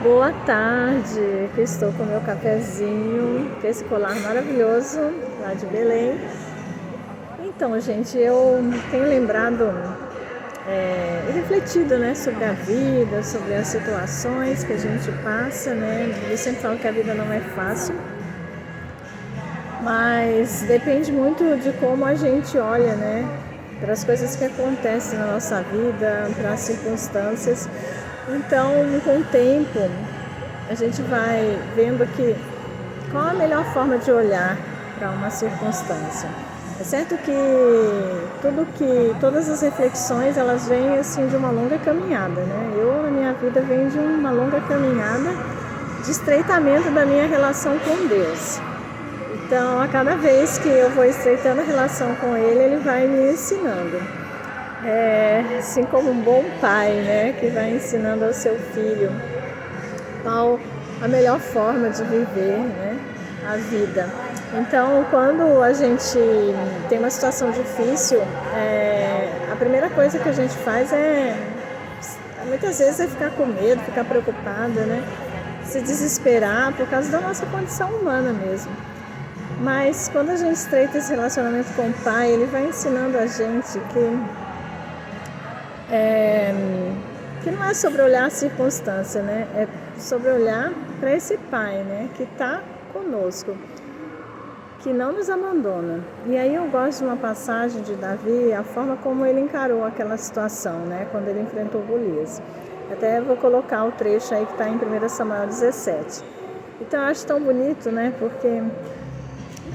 Boa tarde, que estou com meu cafezinho, com esse colar maravilhoso lá de Belém. Então, gente, eu tenho lembrado e refletido, né, sobre a vida, sobre as situações que a gente passa, né? Eu sempre falo que a vida não é fácil, mas depende muito de como a gente olha, né, para as coisas que acontecem na nossa vida, para as circunstâncias. Então, com o tempo, a gente vai vendo que qual a melhor forma de olhar para uma circunstância. É certo que todas as reflexões, elas vêm assim de uma longa caminhada, né? Eu, na minha vida, venho de uma longa caminhada de estreitamento da minha relação com Deus. Então, a cada vez que eu vou estreitando a relação com Ele vai me ensinando. Assim como um bom pai, né, que vai ensinando ao seu filho qual a melhor forma de viver, né, a vida. Então, quando a gente tem uma situação difícil, a primeira coisa que a gente faz muitas vezes, ficar com medo, ficar preocupada, né, se desesperar por causa da nossa condição humana mesmo. Mas quando a gente estreita esse relacionamento com o pai, ele vai ensinando a gente que não é sobre olhar a circunstância, né? É sobre olhar para esse pai, né? Que está conosco, que não nos abandona. E aí eu gosto de uma passagem de Davi, a forma como ele encarou aquela situação, né? Quando ele enfrentou Golias. Até vou colocar o trecho aí que está em 1 Samuel 17. Então eu acho tão bonito, né? Porque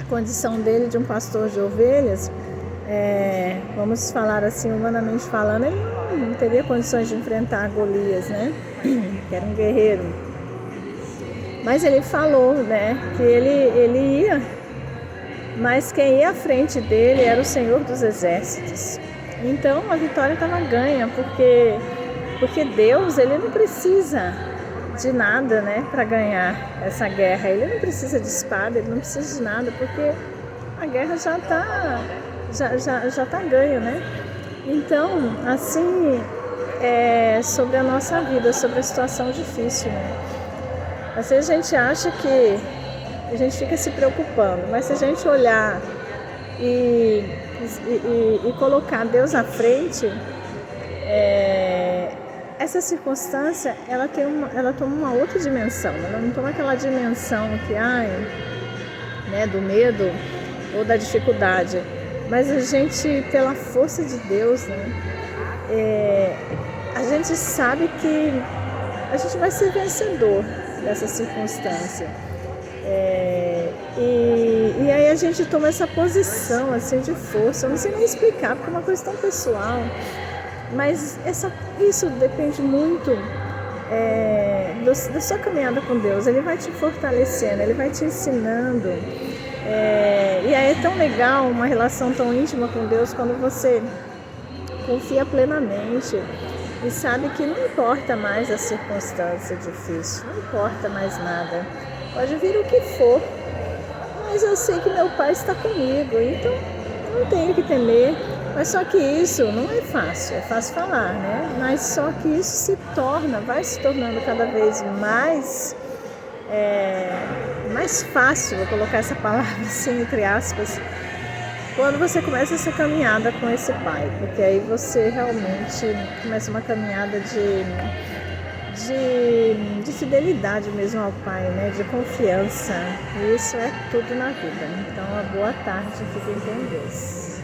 a condição dele de um pastor de ovelhas, vamos falar assim, humanamente falando, ele não teria condições de enfrentar Golias, né? Que era um guerreiro. Mas ele falou, né, que ele ia, mas quem ia à frente dele era o Senhor dos Exércitos. Então a vitória estava ganha, porque Deus, ele não precisa de nada, né, para ganhar essa guerra. Ele não precisa de espada, ele não precisa de nada, porque a guerra já tá ganha, né? Então, assim, sobre a nossa vida, sobre a situação difícil, né? Às vezes a gente acha que a gente fica se preocupando, mas se a gente olhar e colocar Deus à frente, essa circunstância, ela toma uma outra dimensão. Ela não toma aquela dimensão que né, do medo ou da dificuldade, mas a gente, pela força de Deus, né, a gente sabe que a gente vai ser vencedor dessa circunstância. E aí a gente toma essa posição assim de força. Eu não sei nem explicar, porque é uma coisa tão pessoal. Mas isso depende muito da sua caminhada com Deus. Ele vai te fortalecendo, ele vai te ensinando. E aí é tão legal uma relação tão íntima com Deus quando você confia plenamente e sabe que não importa mais a circunstância difícil, não importa mais nada. Pode vir o que for, mas eu sei que meu Pai está comigo, então eu não tenho que temer. Mas só que isso não é fácil falar, né? Mas só que isso vai se tornando cada vez mais fácil, vou colocar essa palavra assim, entre aspas, quando você começa essa caminhada com esse pai, porque aí você realmente começa uma caminhada de fidelidade mesmo ao pai, né? De confiança. E isso é tudo na vida. Então, uma boa tarde, fiquem com Deus.